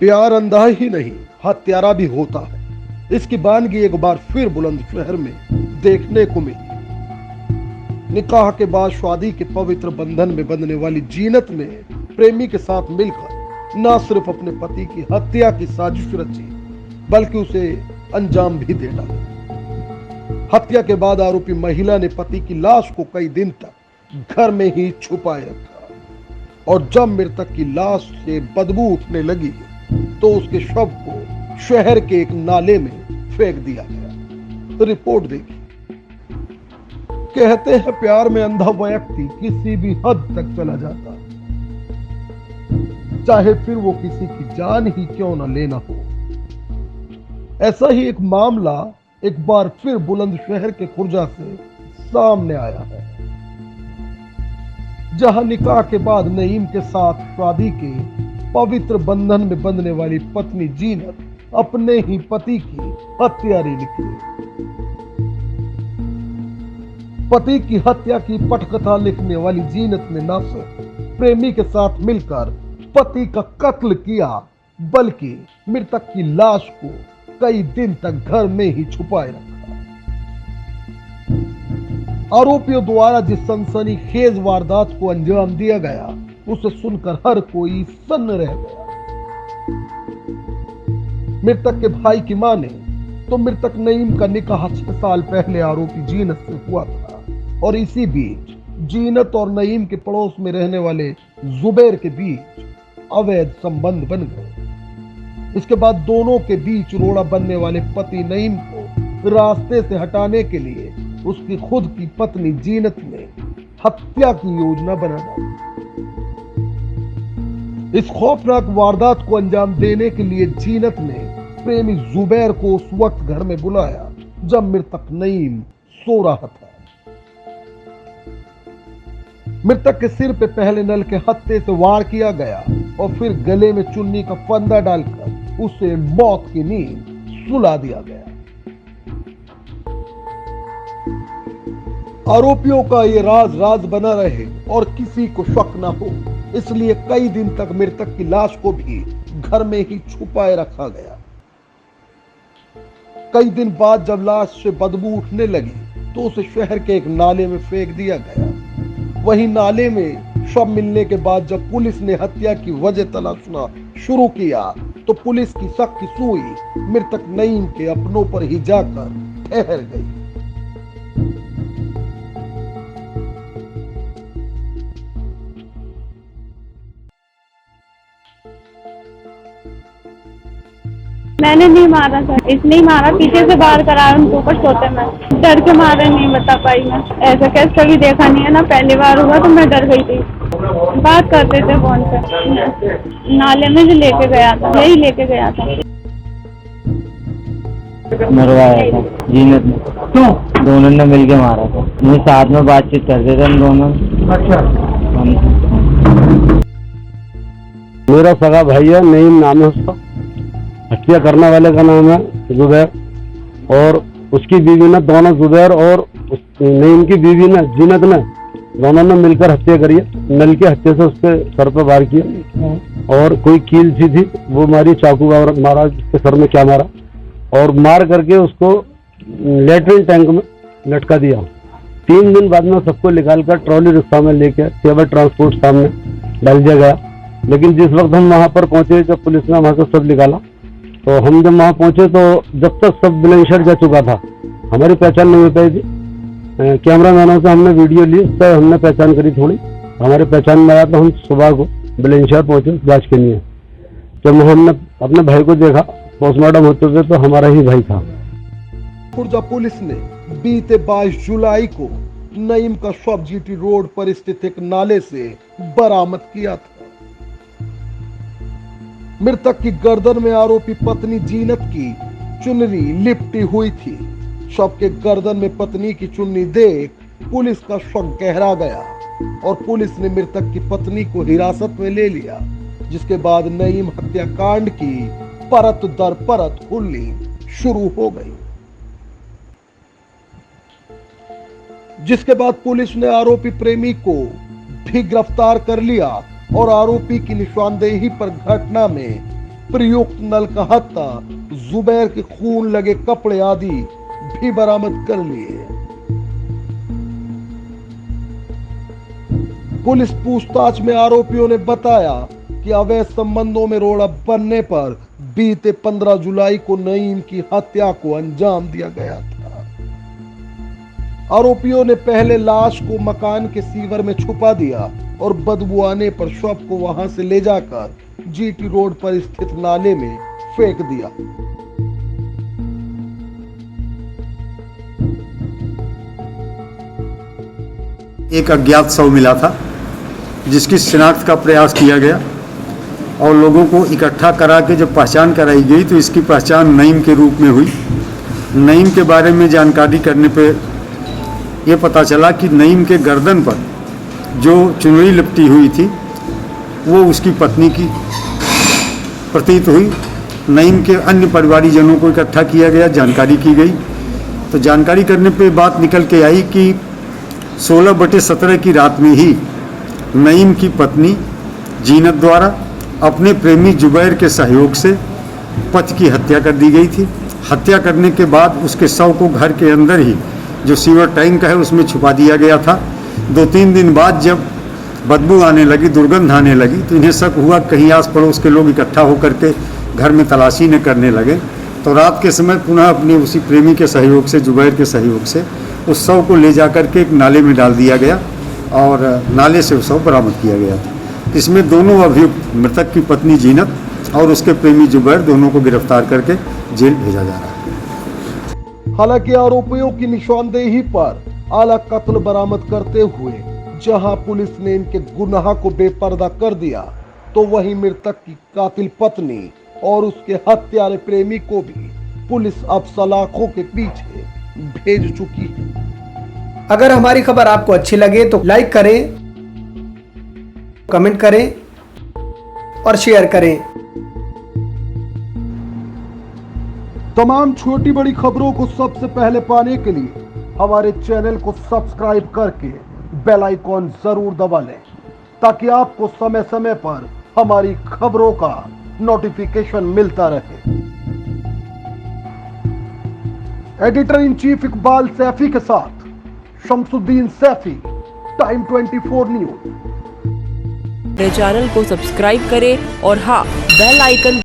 प्यार अंधा ही नहीं, हत्यारा भी होता है। इसकी बानगी एक बार फिर बुलंदशहर में देखने को मिली। निकाह के बाद शादी के पवित्र बंधन में बंधने वाली जीनत ने प्रेमी के साथ मिलकर न सिर्फ अपने पति की हत्या की साजिश रची, बल्कि उसे अंजाम भी दे डाला। हत्या के बाद आरोपी महिला ने पति की लाश को कई दिन तक घर में ही छुपाए रखा और जब मृतक की लाश से बदबू उठने लगी तो उसके शव को शहर के एक नाले में फेंक दिया गया। रिपोर्ट देखी। कहते हैं प्यार में अंधा व्यक्ति किसी भी हद तक चला जाता है, चाहे फिर वो किसी की जान ही क्यों न लेना हो। ऐसा ही एक मामला एक बार फिर बुलंदशहर के खुर्जा से सामने आया है, जहां निकाह के बाद नईम के साथ शादी के पवित्र बंधन में बंधने वाली पत्नी जीनत अपने ही पति की हत्यारी निकली। पति की हत्या की पटकथा लिखने वाली जीनत ने न सिर्फ प्रेमी के साथ मिलकर पति का कत्ल किया, बल्कि मृतक की लाश को कई दिन तक घर में ही छुपाए रखा। आरोपियों द्वारा जिस सनसनीखेज वारदात को अंजाम दिया गया, उसे सुनकर हर कोई सन्न रह गया। मृतक के भाई की माने तो मृतक नईम का निकाह 6 साल पहले आरोपी जीनत से हुआ था और इसी बीच जीनत और नईम के पड़ोस में रहने वाले जुबैर के बीच अवैध संबंध बन गए। इसके बाद दोनों के बीच रोड़ा बनने वाले पति नईम को रास्ते से हटाने के लिए उसकी खुद की पत्नी जीनत ने हत्या की योजना बना डाली। इस खौफनाक वारदात को अंजाम देने के लिए जीनत ने प्रेमी जुबैर को उस वक्त घर में बुलाया जब मृतक नईम सो रहा था। मृतक के सिर पे पहले नल के हत्थे से वार किया गया और फिर गले में चुन्नी का फंदा डालकर उसे मौत की नींद सुला दिया गया। आरोपियों का ये राज राज बना रहे और किसी को शक न हो, इसलिए कई दिन तक मृतक की लाश को भी घर में ही छुपाए रखा गया। कई दिन बाद जब लाश से बदबू उठने लगी तो उसे शहर के एक नाले में फेंक दिया गया। वहीं नाले में शव मिलने के बाद जब पुलिस ने हत्या की वजह तलाशना शुरू किया तो पुलिस की शक की सुई मृतक नईम के अपनों पर ही जाकर ठहर गई। मैंने नहीं मारा था, इसने ही मारा, पीछे से बाहर करा उनको ऊपर सोते में डर के मारे नहीं बता पाई मैं। ऐसा कैसे कभी देखा नहीं है ना, पहली बार हुआ तो मैं डर गई थी। बात करते थे फोन पे, नाले में जो लेके गया था यही लेके गया था। मरवाया था जीनत ने, क्यों? दोनों ने मिलके मारा था। मैं साथ में बातचीत करते थे हम दोनों। अच्छा। मेरा सगा भाई है, नईम नाम है उसका। हत्या करने वाले का नाम है जुबैर और उसकी बीवी ने, दोनों जुबैर और नईम की बीवी ने, जीनत ने, दोनों ने मिलकर हत्या करी है। नल के हत्या से उसके सर पर वार किया और कोई कील सी थी वो मारी, चाकू मारा, उसके सर में क्या मारा और मार करके उसको लेटरिन टैंक में लटका दिया। 3 दिन बाद में सबको निकाल कर ट्रॉली रिक्शा में लेकर सेवा ट्रांसपोर्ट सामने डाल दिया गया। लेकिन जिस वक्त हम वहां पर पहुंचे, जब पुलिस ने वहां से सब निकाला, तो हम जब वहां पहुंचे तो जब तक सब बुलंदशहर जा चुका था, हमारी पहचान नहीं हो पाई थी। कैमरामैनों से हमने वीडियो ली, उससे हमने पहचान करी थोड़ी, हमारी पहचान में आया तो हम सुबह को बुलंदशहर पहुंचे जांच के लिए। जब हमने अपने भाई को देखा पोस्टमार्टम होते हुए तो हमारा ही भाई था। खुर्जा पुलिस ने बीते 22 जुलाई को नईम का शव जीटी रोड पर स्थित एक नाले से बरामद किया था। मृतक की गर्दन में आरोपी पत्नी जीनत की चुनरी लिपटी हुई थी। शव के गर्दन में पत्नी की चुन्नी देख पुलिस का शक गहरा गया और पुलिस ने मृतक की पत्नी को हिरासत में ले लिया, जिसके बाद नईम हत्याकांड की परत दर परत खुलनी शुरू हो गई। जिसके बाद पुलिस ने आरोपी प्रेमी को भी गिरफ्तार कर लिया और आरोपी की निशानदेही पर घटना में प्रयुक्त नल का हत्था, जुबैर के खून लगे कपड़े आदि भी बरामद कर लिए। पुलिस पूछताछ में आरोपियों ने बताया कि अवैध संबंधों में रोड़ा बनने पर बीते 15 जुलाई को नईम की हत्या को अंजाम दिया गया था। आरोपियों ने पहले लाश को मकान के सीवर में छुपा दिया और बदबू आने पर शव को वहां से ले जाकर जीटी रोड पर स्थित नाले में फेंक दिया। एक अज्ञात शव मिला था जिसकी शिनाख्त का प्रयास किया गया और लोगों को इकट्ठा करा के जब पहचान कराई गई तो इसकी पहचान नईम के रूप में हुई। नईम के बारे में जानकारी करने पे ये पता चला कि नईम के गर्दन पर जो चुनरी लिपटी हुई थी वो उसकी पत्नी की प्रतीत हुई। नईम के अन्य परिवारीजनों को इकट्ठा किया गया, जानकारी की गई तो जानकारी करने पे बात निकल के आई कि 16/17 की रात में ही नईम की पत्नी जीनत द्वारा अपने प्रेमी जुबैर के सहयोग से पति की हत्या कर दी गई थी। हत्या करने के बाद उसके शव को घर के अंदर ही जो सीवर टैंक है उसमें छुपा दिया गया था। 2-3 दिन बाद जब बदबू आने लगी, दुर्गंध आने लगी तो इन्हें शक हुआ कहीं आस पड़ोस के लोग इकट्ठा होकर के घर में तलाशी न करने लगे तो रात के समय पुनः अपने उसी प्रेमी के सहयोग से, जुबैर के सहयोग से उस शव को ले जाकर के एक नाले में डाल दिया गया और नाले से उस शव बरामद किया गया था। इसमें दोनों अभियुक्त मृतक की पत्नी जीनत और उसके प्रेमी जुबैर दोनों को गिरफ्तार करके जेल भेजा जा रहा है। हालांकि आरोपियों की निशानदेही पर आला कत्ल बरामद करते हुए जहां पुलिस ने इनके गुनाह को बेपर्दा कर दिया तो वहीं मृतक की कातिल पत्नी और उसके हत्यारे प्रेमी को भी पुलिस अब सलाखों के पीछे भेज चुकी है। अगर हमारी खबर आपको अच्छी लगे तो लाइक करें, कमेंट करें और शेयर करें। तमाम छोटी बड़ी खबरों को सबसे पहले पाने के लिए हमारे चैनल को सब्सक्राइब करके बेल आइकॉन जरूर दबा लें ताकि आपको समय समय पर हमारी खबरों का नोटिफिकेशन मिलता रहे। Editor in chief Iqbal Saifi के साथ शमसुद्दीन सैफी, टाइम 24 न्यूज। मेरे चैनल को सब्सक्राइब करें और हाँ, बेल आइकन